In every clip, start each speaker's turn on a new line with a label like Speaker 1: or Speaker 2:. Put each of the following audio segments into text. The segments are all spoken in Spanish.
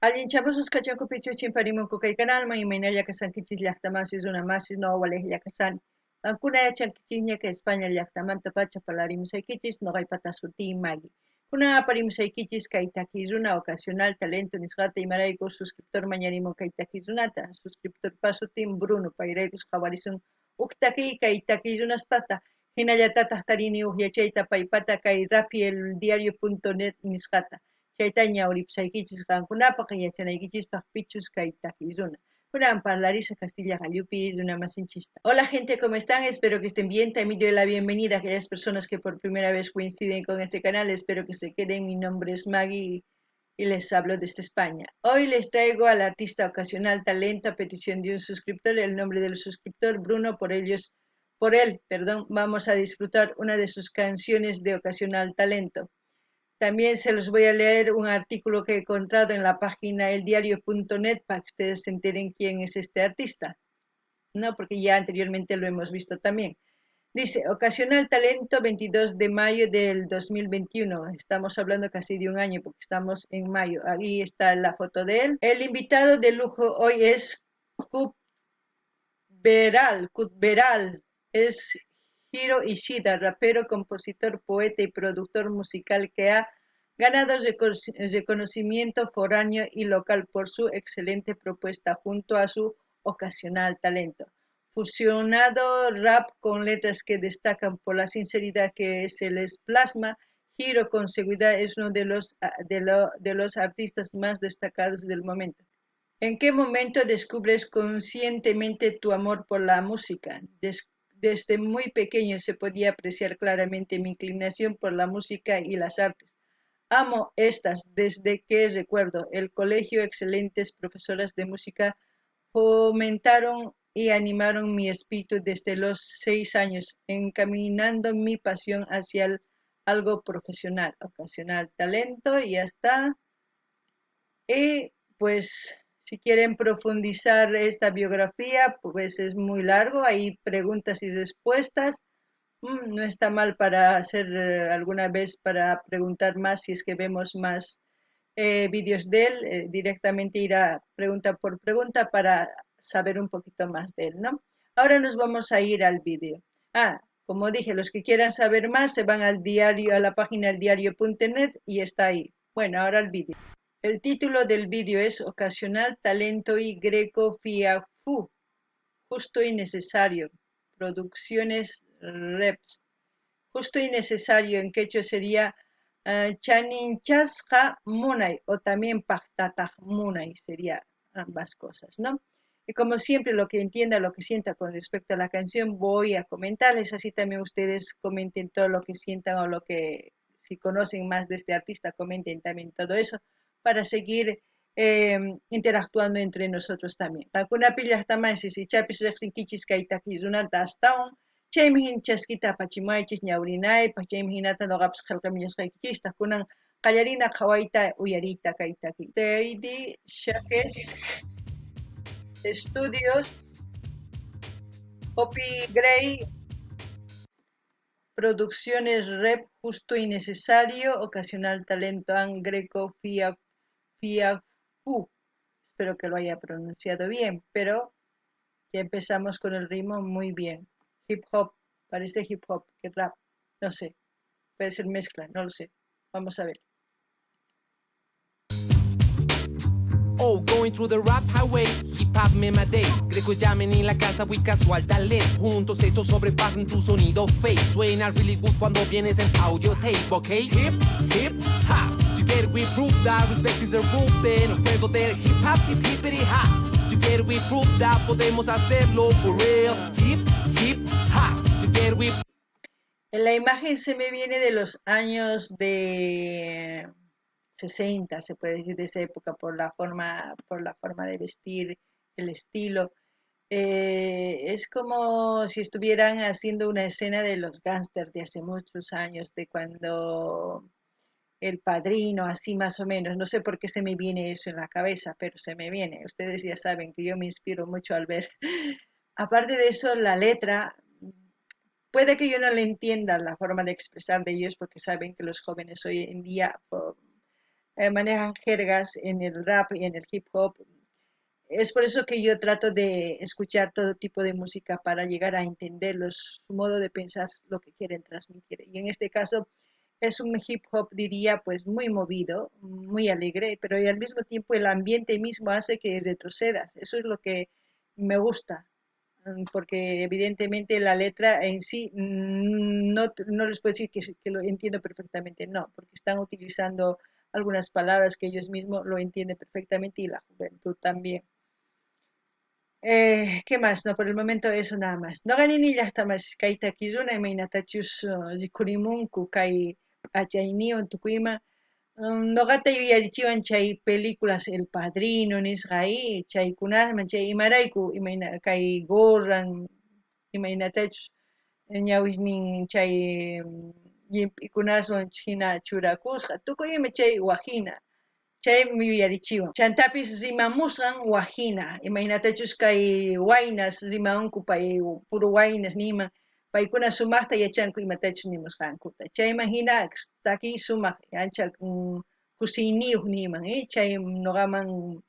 Speaker 1: Alguien chavos cachaco pichu chimparimo kukay canal ma imaynalla kasankichis llaqtamasis runamasis no walej llaqasani. Ankuna chankichis que España llaqtamanta pacha palarimusaykichis noqaypata suti magi. Kuna aparimusaykichis kay takiruna ocasional talento nisqata imarayku suscriptor mañarimo kay takirunata. Suscriptor pasutin Bruno payraykus qhawarisun uktaki kay takirunaspata. Hinallatataq tarini uqyachayta paypata kay rapieldiario.net nisqata. Chaytaña uripsaykichis qankunapaq yachanaykichispaq pichus kay takiruna. Kunan parlariza Castilla Gallupi de una masinchista. Hola gente, ¿cómo están? Espero que estén bien. También doy la bienvenida a aquellas personas que por primera vez coinciden con este canal. Espero que se queden. Mi nombre es Maggie y les hablo desde España. Hoy les traigo al artista ocasional talento a petición de un suscriptor. El nombre del suscriptor, Bruno, por él, vamos a disfrutar una de sus canciones de ocasional talento. También se los voy a leer un artículo que he encontrado en la página eldiario.net para que ustedes se enteren quién es este artista, ¿no? Porque ya anteriormente lo hemos visto también. Dice, ocasional talento, 22 de mayo del 2021. Estamos hablando casi de un año porque estamos en mayo. Ahí está la foto de él. El invitado de lujo hoy es Kutberal. Es Hiro Ishida, rapero, compositor, poeta y productor musical que ha ganado reconocimiento foráneo y local por su excelente propuesta junto a su ocasional talento. Fusionado rap con letras que destacan por la sinceridad que se les plasma, Hiro con seguridad es uno de los artistas más destacados del momento. ¿En qué momento descubres conscientemente tu amor por la música? Desde muy pequeño se podía apreciar claramente mi inclinación por la música y las artes. Amo estas desde que recuerdo. El colegio, excelentes profesoras de música fomentaron y animaron mi espíritu desde los 6 años, encaminando mi pasión hacia algo profesional, ocasional talento y ya está. Y pues si quieren profundizar esta biografía, pues es muy largo, hay preguntas y respuestas. No está mal para hacer alguna vez, para preguntar más, si es que vemos más vídeos de él, directamente ir a pregunta por pregunta para saber un poquito más de él, ¿no? Ahora nos vamos a ir al vídeo. Como dije, los que quieran saber más se van al diario, a la página eldiario.net y está ahí. Bueno, ahora el vídeo. El título del vídeo es Ocasional Talento y Greco Fiafu, justo y necesario. Producciones Reps. Justo y necesario en quechua sería Chaninchasqa Munay o también Pactataq Munay, sería ambas cosas, ¿no? Y como siempre, lo que entienda, lo que sienta con respecto a la canción, voy a comentarles, así también ustedes comenten todo lo que sientan o lo que, si conocen más de este artista, comenten también todo eso para seguir interactuando entre nosotros también. Kakuna pillas tamasis y chapis rexinkichis kaitakizunata hasta chaymi hinchaskita apachimaychis ñawrinaypaq, chaymi hinata noqapas qillqamiñasqaykichista kunan qallarina qhawayta uyariyta kaytaki. Teydi Shaques Estudios, Copy Gray, Producciones Rep, Justo y Necesario, Ocasional Talento, Greco Fiacu. Espero que lo haya pronunciado bien, pero ya empezamos con el ritmo muy bien. Hip hop, parece hip hop, que rap, no sé, puede ser mezcla, no lo sé. Vamos a ver.
Speaker 2: Oh, going through the rap highway, hip hop me day. Greco llamen en la casa, muy casual, dale. Juntos estos sobrepasan tu sonido fake. Suena really good cuando vienes en audio tape, ¿ok? Hip, hip, hop. Together we prove that respect is a rule. En el juego del hip hop, hip, hippity hop. Together we prove that podemos hacerlo for real. Hip, hip, hop. Together we...
Speaker 1: En la imagen se me viene de los años de 60, se puede decir, de esa época, por la forma de vestir, el estilo. Es como si estuvieran haciendo una escena de los gángsters de hace muchos años, de cuando El Padrino, así más o menos. No sé por qué se me viene eso en la cabeza, pero se me viene. Ustedes ya saben que yo me inspiro mucho al ver. Aparte de eso, la letra, puede que yo no le entienda la forma de expresar de ellos porque saben que los jóvenes hoy en día manejan jergas en el rap y en el hip hop. Es por eso que yo trato de escuchar todo tipo de música para llegar a entenderlos, su modo de pensar, lo que quieren transmitir. Y en este caso es un hip hop, diría, pues muy movido, muy alegre, pero y al mismo tiempo el ambiente mismo hace que retrocedas. Eso es lo que me gusta, porque evidentemente la letra en sí no les puedo decir que lo entiendo perfectamente, no, porque están utilizando algunas palabras que ellos mismos lo entienden perfectamente y la juventud también. ¿Qué más? No, por el momento eso nada más. No gané ni ya está más. Kaita Kizuna y Mainatachus Zikurimunku, Kai Achainio en Tucuima. Nogata yuyarichiwan chay películas El Padrino nisqay chay kunasman chay imarayku imayna kay gorran imaynatachus ñawishnin chay llimp'ikunaswan hina churakusqa tukuy ima chay wajina chaymi yuyarichiwan chantapis rimamusqan wajina imaynatachus kay waynas rimanku pay puro waynas niman paykuna sumaqta yachanku imatachus nimusqankuta chayman hina taki sumaq ancha kusiyniyuq niman chay noqaman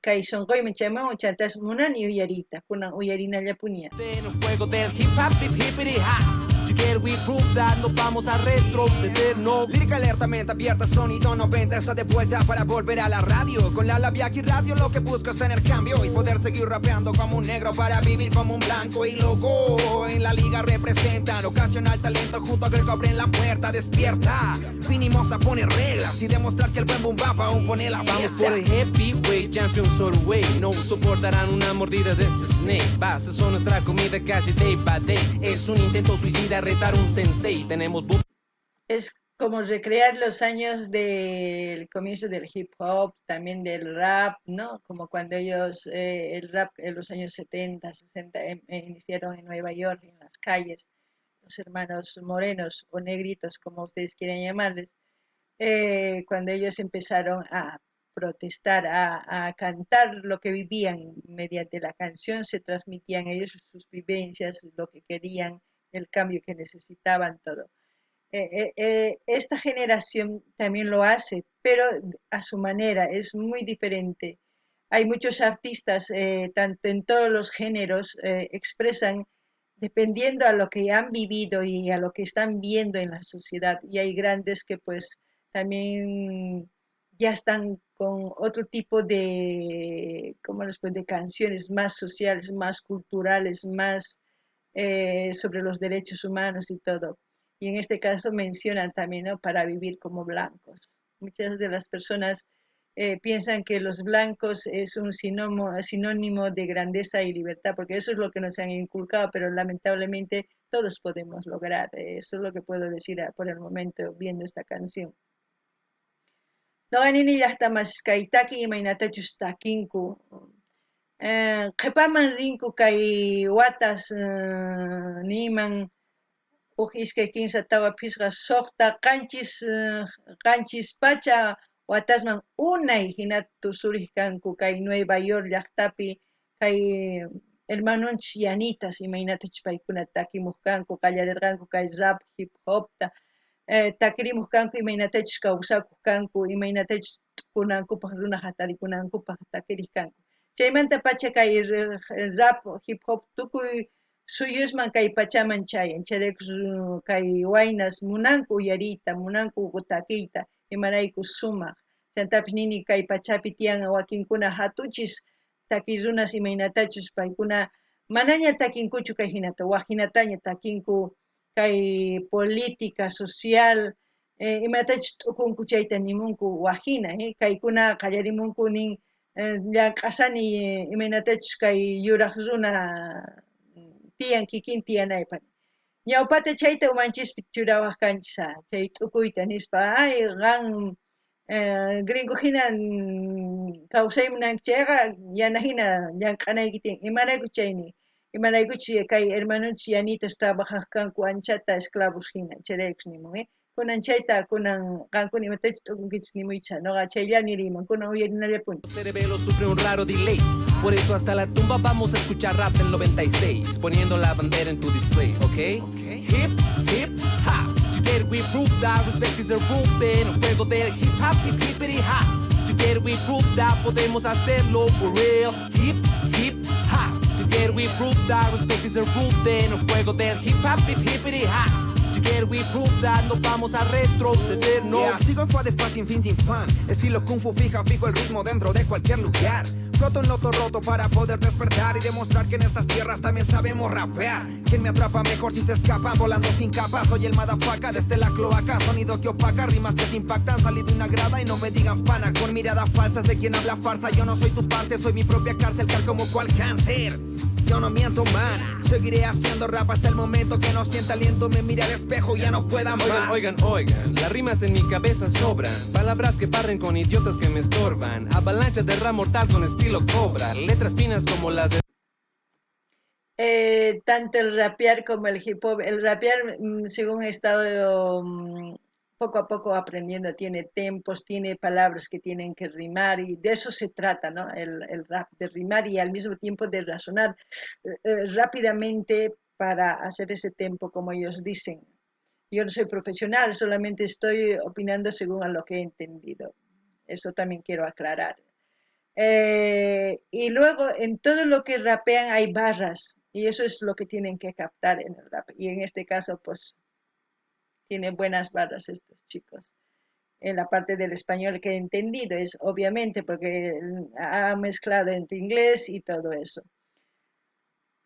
Speaker 1: kay sonqoyman chayman chantas munani uyariyta kunan uyarinallapuniya.
Speaker 2: En el juego del hip hop, hip hippity ha. Together we prove that no vamos a retroceder, no.
Speaker 3: Lírica alertamente abierta, sonido 90 está de vuelta para volver a la radio. Con la labia y radio lo que busco es tener cambio y poder seguir rapeando como un negro para vivir como un blanco. Y loco en la liga representan ocasional talento junto a que abren la puerta despierta. Vinimos a poner reglas y demostrar que el buen boom bap aún pone la
Speaker 2: Vamos
Speaker 3: fiesta.
Speaker 2: por el heavyweight, champion way. No soportarán una mordida de este snake. Bases son nuestra comida casi day by day. Es un intento suicida retar un sensei. Tenemos
Speaker 1: Es como recrear los años del comienzo del hip hop, también del rap, ¿no? Como cuando ellos, el rap en los años 70, 60, iniciaron en Nueva York, en las calles, los hermanos morenos o negritos, como ustedes quieran llamarles, cuando ellos empezaron a protestar, a cantar lo que vivían mediante la canción, se transmitían ellos sus vivencias, lo que querían, el cambio que necesitaban, todo. Esta generación también lo hace, pero a su manera, es muy diferente. Hay muchos artistas, tanto en todos los géneros, expresan dependiendo a lo que han vivido y a lo que están viendo en la sociedad. Y hay grandes que pues también ya están con otro tipo de, ¿cómo les puedo? De canciones más sociales, más culturales, más sobre los derechos humanos y todo. Y en este caso mencionan también, ¿no? Para vivir como blancos. Muchas de las personas piensan que los blancos es un sinónimo de grandeza y libertad, porque eso es lo que nos han inculcado, pero lamentablemente todos podemos lograr. Eso es lo que puedo decir por el momento viendo esta canción. No ganini hasta más kaitaki y mainatachus takinku. Qhipaman rinku kay watas niman ujiskay kinsa tawa pisqa soqta qanchis pacha watasman unay hinata tusurij kanku kay Nueva York llaqtapi kay hermanunchis yanitas imaynatachus paykuna takimuj kanku qallarirqanku kay rap hip hopta takirimuj kanku imaynatachus kawsakuj kanku imaynatachus kunankupaq runa hatarikunankupak takirij kanku chaymanta pacha kay rap hip hop tukuy suyusman kay pachaman chayan chayrakus kay waynas munanku uyariyta munanku takiyta imarayku sumaq chantapis nini kay pachapi tiyan wakinkuna hatuchis takiy runas imaynatachus paykuna manaña takinkuchu kay hinata wajinataña takinku kay política social imatachus t'ukunku chayta nimunku wajina kaykuna qallarimunku nin llank'asani imaynatachus kay yuraq runa tiyan kikin tiyanaypaq ñawpata chayta umanchispi churawaq kanchis chay t'ukuyta nispa ay qan gringo hina kawsaymunanki chayqa yana hina llank'anayki tiyan imarayku chayni imaraykuchus kay hermanunchis yanitas trabajaq kanku anchata esclavos hina chayraykus nimun kunan chayta kunan qankuna imatachus t'ukunkichis nimuycha noqa chaylla niriyman kunan uyarinallapuni.
Speaker 2: cerebelo sufre un raro delay. Por eso hasta la tumba vamos a escuchar rap del 96, poniendo la bandera en tu display, ¿ok? Hip, hip, hop. Together we prove that respect is a rule, then el juego del hip hop, hip hippity hop. Together we prove that podemos hacerlo for real. Hip, hip, hop. Together we prove that respect is a rule, then el juego del hip hop, hip hippity hop. Together we prove that no vamos a retroceder, no.
Speaker 3: Yeah, sigo en fa de fa sin fin, sin fan. Estilo kung fu, fija, fijo el ritmo dentro de cualquier lugar. Floto en loto roto para poder despertar y demostrar que en estas tierras también sabemos rapear. Quien me atrapa mejor si se escapa, volando sin capa. Soy el madafaca desde la cloaca, sonido que opaca, rimas que se impactan. Salí de una grada y no me digan pana, con miradas falsas de quien habla farsa. Yo no soy tu parce, soy mi propia cárcel, cal como cual cáncer. Yo no miento, man. Seguiré haciendo rap hasta el momento que no sienta aliento. Me mire al espejo y ya no pueda más.
Speaker 2: Oigan, las rimas en mi cabeza sobran. Palabras que barren con idiotas que me estorban. Avalancha de rap mortal con estilo cobra. Letras finas como las de...
Speaker 1: Tanto el rapear como el hip hop. El rapear, según he estado poco a poco aprendiendo, tiene tempos, tiene palabras que tienen que rimar y de eso se trata, ¿no? El rap, de rimar y al mismo tiempo de razonar rápidamente para hacer ese tempo como ellos dicen. Yo no soy profesional, solamente estoy opinando según a lo que he entendido. Eso también quiero aclarar. Y luego en todo lo que rapean hay barras y eso es lo que tienen que captar en el rap. Y en este caso, pues, tienen buenas barras estos chicos. En la parte del español que he entendido es obviamente porque ha mezclado entre inglés y todo eso.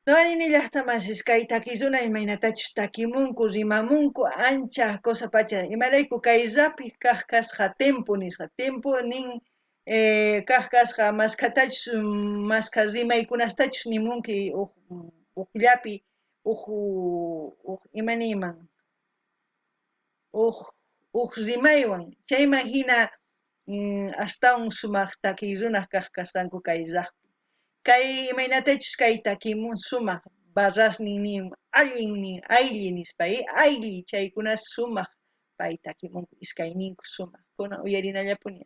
Speaker 1: No hay ni llasta más Skytakizuna imaynatachus takimunku rimamunku ancha cosa pacha imarayku kay rapi kajkasqa tempo nisqa tempo nin kajkasqa maskatachus maska rimaykunastachus nimunki uqllapi imaniman rimaywan chayman hina astawan sumaq takiy runaq kajkasqanku kay raqpi kay imaynatachus kay takimun sumaq barrasnin allin aylli nispa aylli chaykuna sumaq pay takimunku iskayninku sumaq kuna uyarinallapuni.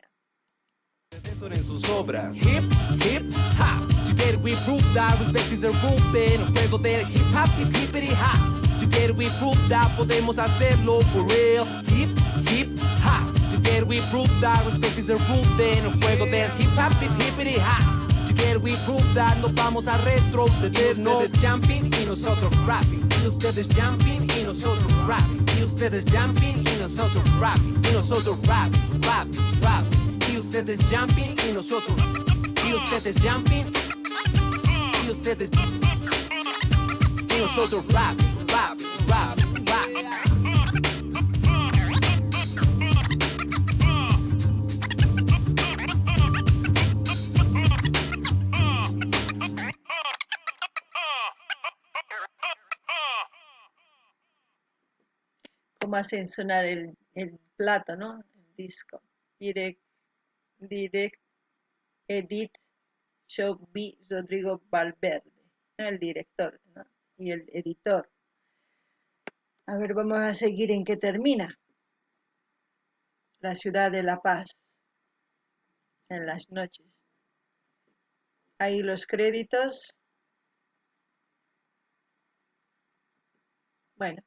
Speaker 2: En sus obras. Hip, hip, hop. Together we prove that respect is a rule, then el juego del hip hop, hip hippity hop. Together we prove that podemos hacerlo for real. Hip, hip, hop. Together we prove that respect is a rule, then el juego del hip hop, hip hippity hop. Together we prove that no vamos a retroceder. Y ustedes jumping y nosotros rapping. Y ustedes jumping y nosotros rapping. Y ustedes jumping y nosotros rapping. Y nosotros rapping, rapping, rapping. Y ustedes jumping y nosotros. Y ustedes jumping. Y ustedes. Y nosotros rapping, rapping, rapping, rapping.
Speaker 1: Cómo hacen sonar el plato, ¿no? El disco. Direct, Edit, Show B, Rodrigo Valverde, ¿no? El director, ¿no? Y el editor. A ver, vamos a seguir en qué termina. La ciudad de La Paz, en las noches. Ahí los créditos. Bueno.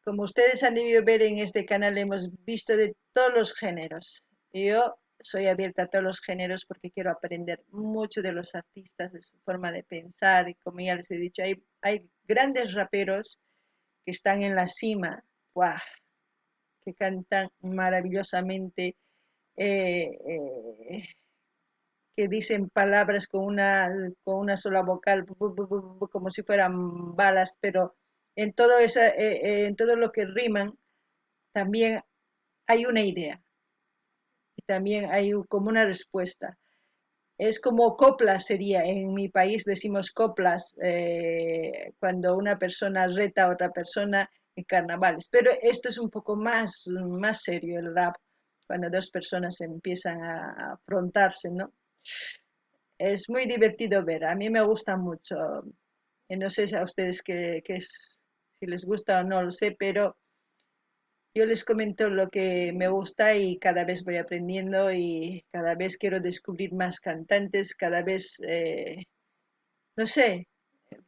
Speaker 1: Como ustedes han debido ver en este canal, hemos visto de todos los géneros. Yo soy abierta a todos los géneros porque quiero aprender mucho de los artistas, de su forma de pensar. Y como ya les he dicho, hay grandes raperos que están en la cima, ¡guau!, que cantan maravillosamente, que dicen palabras con una sola vocal, como si fueran balas, pero en todo lo que riman también hay una idea y también hay como una respuesta. Es como coplas sería, en mi país decimos coplas cuando una persona reta a otra persona en carnavales, pero esto es un poco más serio el rap, cuando dos personas empiezan a afrontarse, ¿no? Es muy divertido ver, a mí me gusta mucho, no sé si a ustedes si les gusta o no lo sé, pero yo les comento lo que me gusta y cada vez voy aprendiendo y cada vez quiero descubrir más cantantes, cada vez, no sé,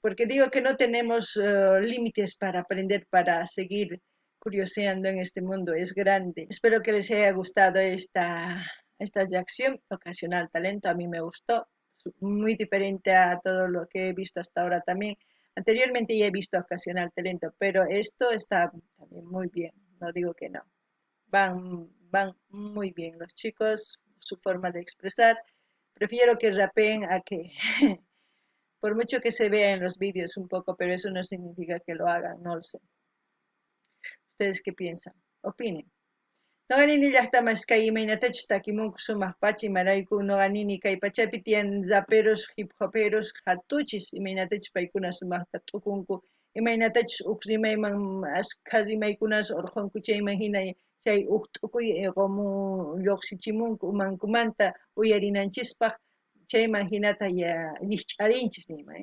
Speaker 1: porque digo que no tenemos límites para aprender, para seguir curioseando en este mundo, es grande. Espero que les haya gustado esta reacción, Ocasional Talento, a mí me gustó, muy diferente a todo lo que he visto hasta ahora también. Anteriormente ya he visto Ocasional Talento, pero esto está también muy bien, no digo que no. Van muy bien los chicos, su forma de expresar. Prefiero que rapeen a que, por mucho que se vea en los vídeos un poco, pero eso no significa que lo hagan, no lo sé. ¿Ustedes qué piensan? Opinen. Noqanini llaqtamasqay imaynatachus takimunku sumaq pacha imarayku noqanini kay pachapi tiyan raperos, hip hoperos hatuchis imaynatachus paykuna sumaqta t'ukunku imaynatachus huk rimayman askha rimaykunas urqunku chayman hina chay huk t'ukuy qomu lluqsichimunku umankumanta uyarinanchispaq chayman hinata llich'arinchis nima.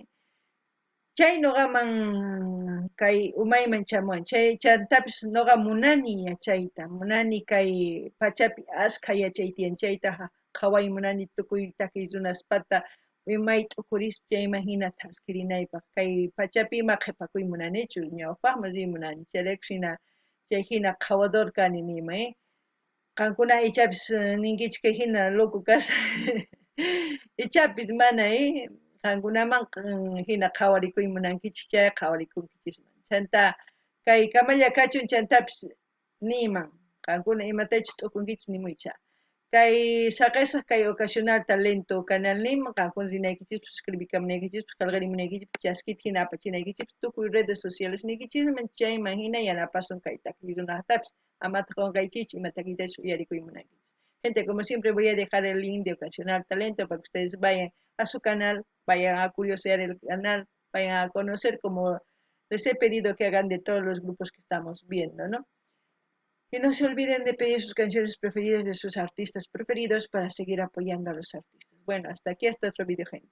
Speaker 1: Chay noqaman kay umayman chamuwan, chay chantapis noqa munani yachayta, munani kay pachapi askha yachay tiyan chayta qhaway munani tukuy takiy runaspata imay t'ukuris chayman hina taskirinaypaq, kay pachapi ima qhipakuy munanichu, ñawpaqmi rimunani, chayraykus hina chay hina qhawador kani nima, qankuna ichapis ninkichik kay hina loco kasha ichapis mana, qankunaman hina qhawarikuy munankichik chay qhawarikunkichisman chanta kay kamalla kachun chantapis niman qankuna imatachus t'ukunkichis nimuycha kay saqasaq kay Ocasional Talento canal nima qankuna rinaykichis suscribikamunaykichis qillqarimunaykichis chaskita hina apachinaykichis tukuy redes sociales niykichisman chayman hina yanapasun kay takiy runatapis amata qunqaychikchu ima takiytachus uyarikuymunankichis. Gente, como siempre voy a dejar el link de Ocasional Talento para que ustedes vayan a su canal, vayan a curiosear el canal, vayan a conocer como les he pedido que hagan de todos los grupos que estamos viendo, ¿no? Y no se olviden de pedir sus canciones preferidas de sus artistas preferidos para seguir apoyando a los artistas. Bueno, hasta aquí, hasta otro video, gente.